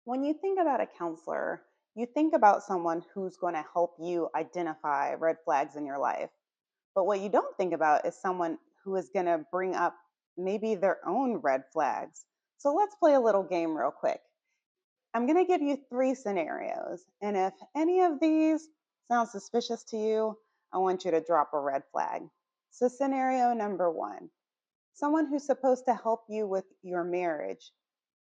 When you think about a counselor, you think about someone who's going to help you identify red flags in your life. But what you don't think about is someone who is going to bring up maybe their own red flags. So let's play a little game real quick. I'm going to give you three scenarios. And if any of these sound suspicious to you, I want you to drop a red flag. So, scenario number one, someone who's supposed to help you with your marriage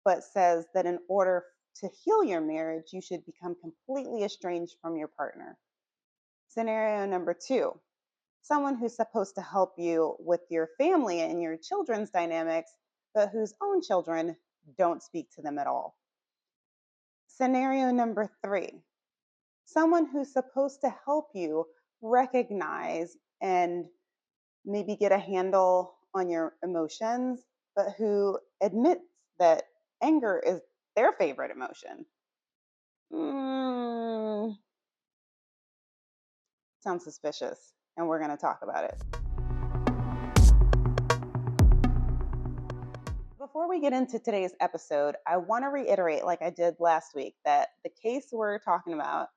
but says that in order to heal your marriage, you should become completely estranged from your partner. Scenario number two, someone who's supposed to help you with your family and your children's dynamics, but whose own children don't speak to them at all. Scenario number three, someone who's supposed to help you recognize and maybe get a handle on your emotions, but who admits that anger is their favorite emotion. Mm, sounds suspicious, and we're going to talk about it. Before we get into today's episode, I want to reiterate, like I did last week, that the case we're talking about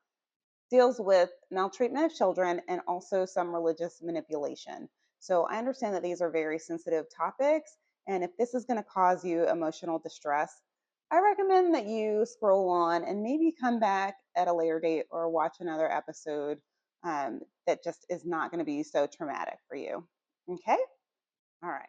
deals with maltreatment of children and also some religious manipulation. So I understand that these are very sensitive topics. And if this is going to cause you emotional distress, I recommend that you scroll on and maybe come back at a later date or watch another episode that just is not going to be so traumatic for you. Okay? All right.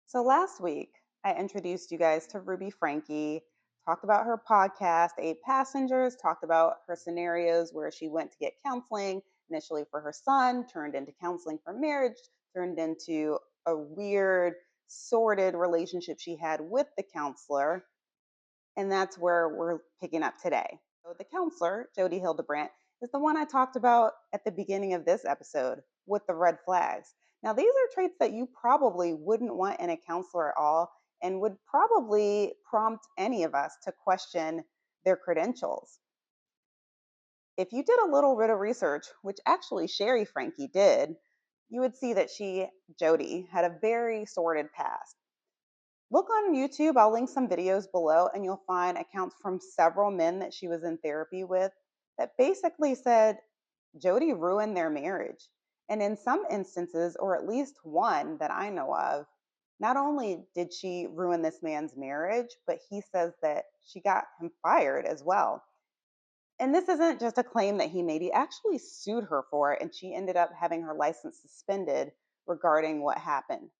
So last week, I introduced you guys to Ruby Franke, talked about her podcast, Eight Passengers, talked about her scenarios where she went to get counseling initially for her son, turned into counseling for marriage, turned into a weird, sordid relationship she had with the counselor. And that's where we're picking up today. So the counselor, Jodi Hildebrandt, is the one I talked about at the beginning of this episode with the red flags. Now, these are traits that you probably wouldn't want in a counselor at all and would probably prompt any of us to question their credentials. If you did a little bit of research, which actually Sherry Franke did, you would see that Jodi, had a very sordid past. Look on YouTube. I'll link some videos below, and you'll find accounts from several men that she was in therapy with that basically said Jodi ruined their marriage. And in some instances, or at least one that I know of, not only did she ruin this man's marriage, but he says that she got him fired as well. And this isn't just a claim that he made, he actually sued her for it, and she ended up having her license suspended regarding what happened.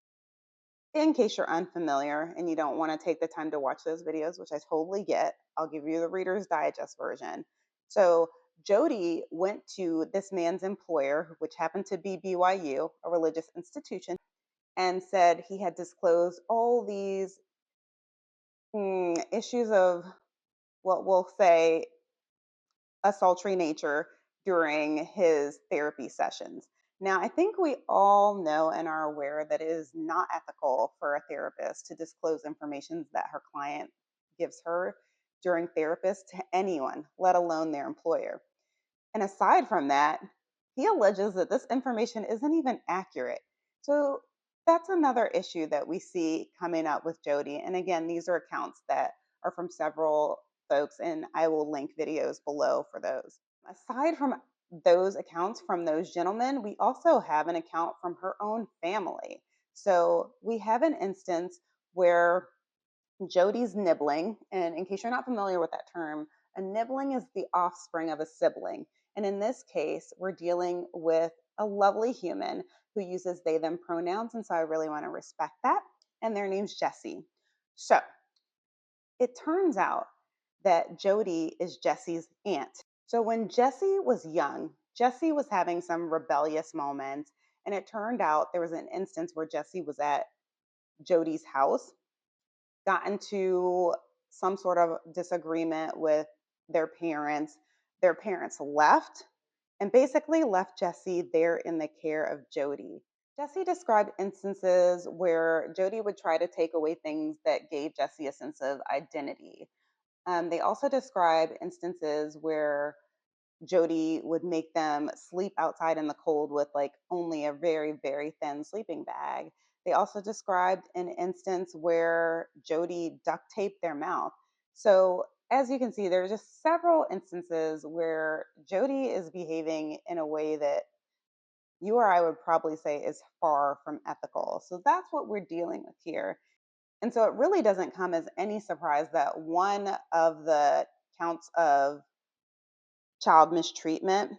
In case you're unfamiliar and you don't want to take the time to watch those videos, which I totally get, I'll give you the Reader's Digest version. So, Jodi went to this man's employer, which happened to be BYU, a religious institution, and said he had disclosed all these issues of what we'll say a sultry nature during his therapy sessions. Now, I think we all know and are aware that it is not ethical for a therapist to disclose information that her client gives her during therapist to anyone, let alone their employer. And aside from that, he alleges that this information isn't even accurate. So that's another issue that we see coming up with Jodi. And again, these are accounts that are from several folks, and I will link videos below for those. Aside from those accounts from those gentlemen, we also have an account from her own family. So we have an instance where Jodi's nibbling, and in case you're not familiar with that term, a nibbling is the offspring of a sibling. And in this case, we're dealing with a lovely human who uses they, them pronouns. And so I really want to respect that. And their name's Jessie. So it turns out that Jodi is Jesse's aunt. So when Jessie was young, Jessie was having some rebellious moments. And it turned out there was an instance where Jessie was at Jodi's house, got into some sort of disagreement with their parents. Their parents left and basically left Jessie there in the care of Jodi. Jessie described instances where Jodi would try to take away things that gave Jessie a sense of identity. They also described instances where Jodi would make them sleep outside in the cold with like only a very, very thin sleeping bag. They also described an instance where Jodi duct taped their mouth. So as you can see, there's just several instances where Jodi is behaving in a way that you or I would probably say is far from ethical. So that's what we're dealing with here. And so it really doesn't come as any surprise that one of the counts of child mistreatment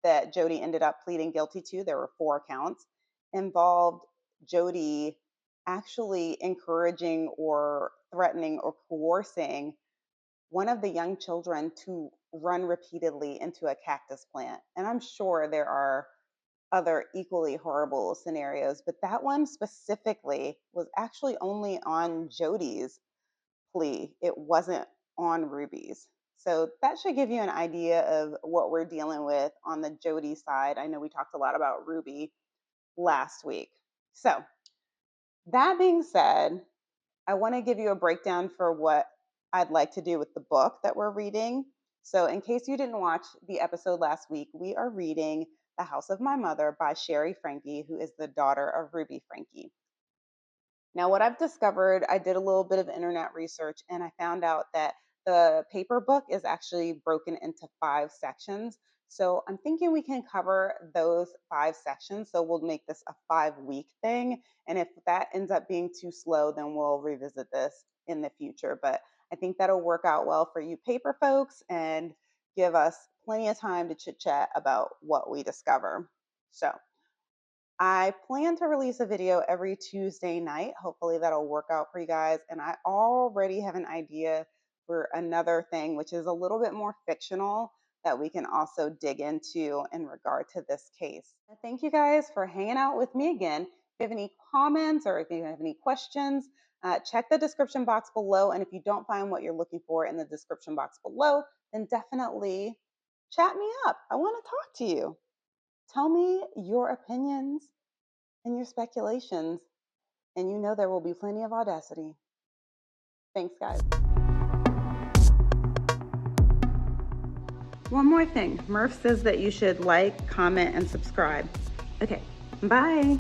that Jodi ended up pleading guilty to, there were 4 counts, involved Jodi actually encouraging or threatening or coercing one of the young children to run repeatedly into a cactus plant. And I'm sure there are other equally horrible scenarios, but that one specifically was actually only on Jodi's plea. It wasn't on Ruby's. So that should give you an idea of what we're dealing with on the Jodi side. I know we talked a lot about Ruby last week. So that being said, I want to give you a breakdown for what I'd like to do with the book that we're reading. So, in case you didn't watch the episode last week, we are reading The House of My Mother by Sherry Franke, who is the daughter of Ruby Franke. Now, what I've discovered, I did a little bit of internet research and I found out that the paper book is actually broken into 5 sections. So I'm thinking we can cover those 5 sections. So we'll make this a 5-week thing. And if that ends up being too slow, then we'll revisit this in the future. But I think that'll work out well for you paper folks and give us plenty of time to chit chat about what we discover. So I plan to release a video every Tuesday night. Hopefully that'll work out for you guys. And I already have an idea for another thing, which is a little bit more fictional that we can also dig into in regard to this case. Thank you guys for hanging out with me again. If you have any comments or if you have any questions, check the description box below. And if you don't find what you're looking for in the description box below, then definitely chat me up. I want to talk to you. Tell me your opinions and your speculations, and you know there will be plenty of audacity. Thanks, guys. One more thing. Murph says that you should like, comment, and subscribe. Okay, bye.